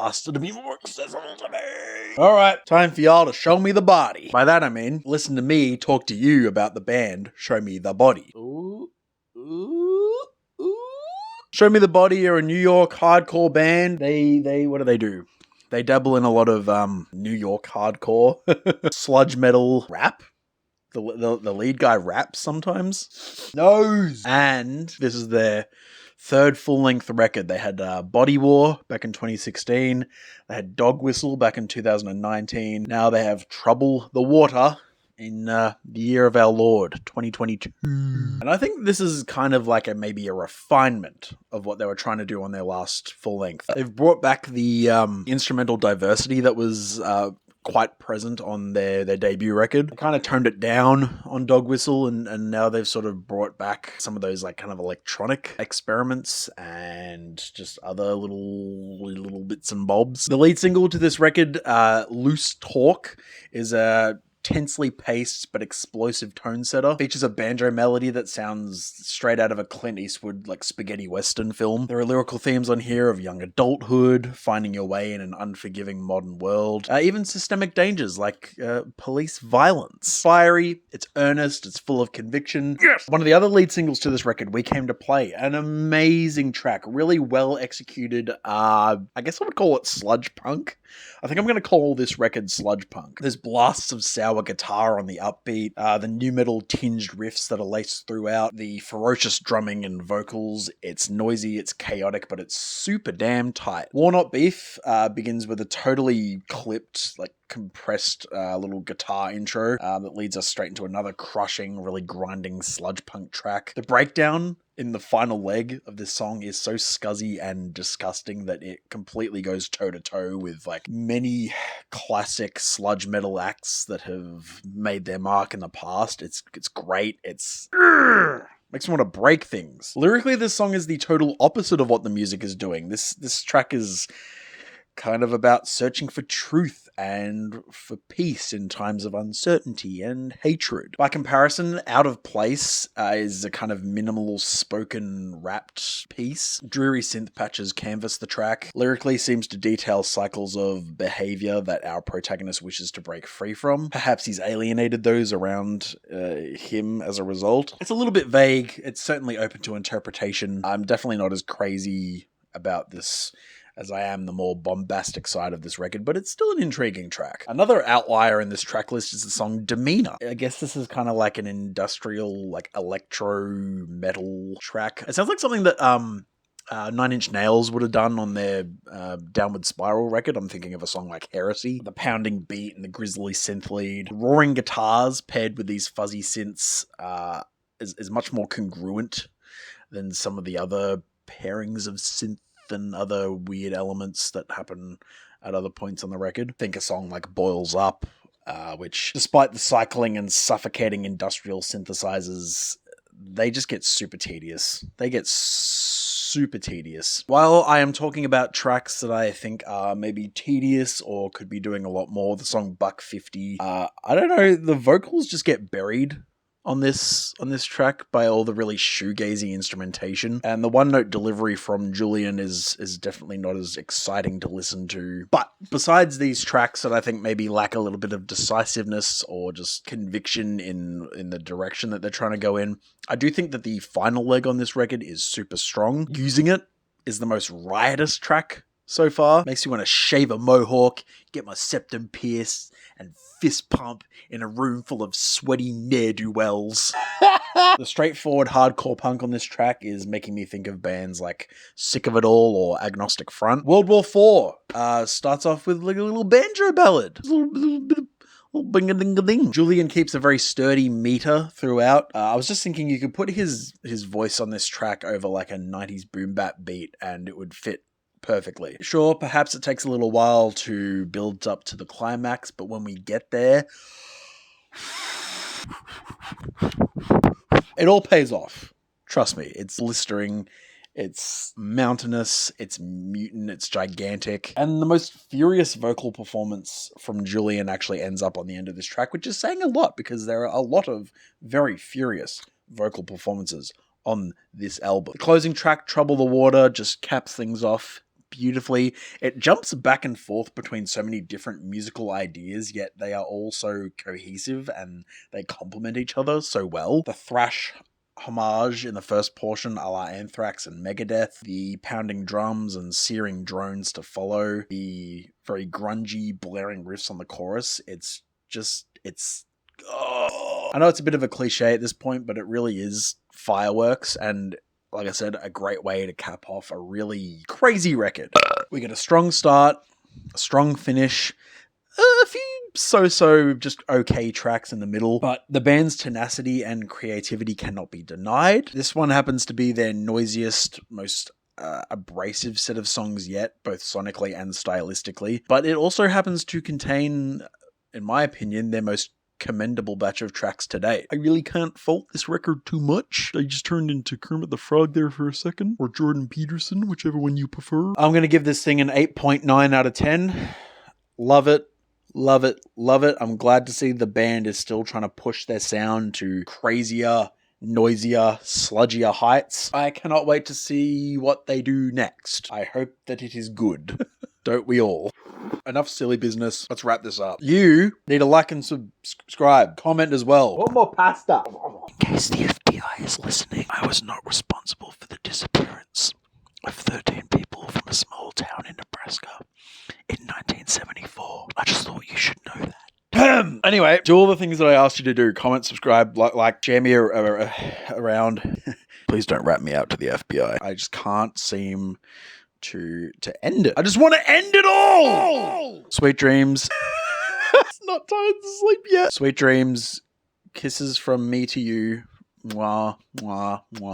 faster to be more accessible to me. Alright, time for y'all to show me the body. By that I mean, listen to me talk to you about the band Show Me the Body. Ooh, ooh, ooh. Show Me the Body are a New York hardcore band. They what do? They dabble in a lot of New York hardcore, sludge metal, rap. The lead guy raps sometimes. Knows. And this is their third full-length record. They had Body War back in 2016. They had Dog Whistle back in 2019. Now they have Trouble the Water in the year of our Lord, 2022. And I think this is kind of like maybe a refinement of what they were trying to do on their last full-length. They've brought back the instrumental diversity that was quite present on their debut record. They kind of toned it down on Dog Whistle, and now they've sort of brought back some of those like kind of electronic experiments and just other little bits and bobs. The lead single to this record, Loose Talk, is a tensely paced but explosive tone setter. Features a banjo melody that sounds straight out of a Clint Eastwood like spaghetti western film. There are lyrical themes on here of young adulthood, finding your way in an unforgiving modern world, even systemic dangers like police violence. Fiery, it's earnest, it's full of conviction. Yes! One of the other lead singles to this record, We Came to Play, an amazing track, really well executed. I guess I would call it sludge punk. I think I'm going to call this record sludge punk. There's blasts of sour guitar on the upbeat, the new metal tinged riffs that are laced throughout, the ferocious drumming and vocals. It's noisy, it's chaotic, but it's super damn tight. War Not Beef begins with a totally clipped, like compressed little guitar intro that leads us straight into another crushing, really grinding sludge punk track. The breakdown in the final leg of this song is so scuzzy and disgusting that it completely goes toe-to-toe with like many classic sludge metal acts that have made their mark in the past. It's great. It's makes me want to break things. Lyrically, this song is the total opposite of what the music is doing. This track is kind of about searching for truth and for peace in times of uncertainty and hatred. By comparison, Out of Place is a kind of minimal spoken rapped piece. Dreary synth patches canvas the track. Lyrically seems to detail cycles of behavior that our protagonist wishes to break free from. Perhaps he's alienated those around him as a result. It's a little bit vague. It's certainly open to interpretation. I'm definitely not as crazy about this as I am the more bombastic side of this record, but it's still an intriguing track. Another outlier in this track list is the song Demeanor. I guess this is kind of like an industrial, like electro metal track. It sounds like something that Nine Inch Nails would have done on their Downward Spiral record. I'm thinking of a song like Heresy. The pounding beat and the grisly synth lead. Roaring guitars paired with these fuzzy synths is much more congruent than some of the other pairings of synth and other weird elements that happen at other points on the record. Think a song like Boils Up, which, despite the cycling and suffocating industrial synthesizers, they just get super tedious. While I am talking about tracks that I think are maybe tedious or could be doing a lot more, the song Buck 50, I don't know, the vocals just get buried on this track by all the really shoegazy instrumentation, and the one-note delivery from Julian is definitely not as exciting to listen to. But besides these tracks that I think maybe lack a little bit of decisiveness or just conviction in the direction that they're trying to go in, I do think that the final leg on this record is super strong. Using It is the most riotous track so far. Makes you want to shave a mohawk, get my septum pierced, and fist pump in a room full of sweaty ne'er-do-wells. The straightforward hardcore punk on this track is making me think of bands like Sick of It All or Agnostic Front. World War IV starts off with like a little banjo ballad. A little bit of bing-a-ding-a-ding. Julian keeps a very sturdy meter throughout. I was just thinking you could put his voice on this track over like a 90s boom bap beat and it would fit perfectly. Sure, perhaps it takes a little while to build up to the climax, but when we get there, it all pays off. Trust me, it's blistering, it's mountainous, it's mutant, it's gigantic, and the most furious vocal performance from Julian actually ends up on the end of this track, which is saying a lot because there are a lot of very furious vocal performances on this album. The closing track, Trouble the Water, just caps things off beautifully. It jumps back and forth between so many different musical ideas, yet they are all so cohesive and they complement each other so well. The thrash homage in the first portion, a la Anthrax and Megadeth, the pounding drums and searing drones to follow, the very grungy, blaring riffs on the chorus. I know it's a bit of a cliche at this point, but it really is fireworks, and like I said, a great way to cap off a really crazy record. We get a strong start, a strong finish, a few so-so just okay tracks in the middle, but the band's tenacity and creativity cannot be denied. This one happens to be their noisiest, most abrasive set of songs yet, both sonically and stylistically, but it also happens to contain, in my opinion, their most commendable batch of tracks to date. I really can't fault this record too much. I just turned into Kermit the Frog there for a second, or Jordan Peterson, whichever one you prefer. I'm going to give this thing an 8.9 out of 10. Love it. Love it. Love it. I'm glad to see the band is still trying to push their sound to crazier, noisier, sludgier heights. I cannot wait to see what they do next. I hope that it is good. Don't we all? Enough silly business. Let's wrap this up. You need to like and subscribe. Comment as well. One more pasta. In case the FBI is listening, I was not responsible for the disappearance of 13 people from a small town in Nebraska in 1974. I just thought you should know that. Anyway, do all the things that I asked you to do. Comment, subscribe, like share me around. Please don't rat me out to the FBI. I just can't seem to end it. I just want to end it all! Sweet dreams. It's not time to sleep yet. Sweet dreams. Kisses from me to you. Mwah, mwah, mwah.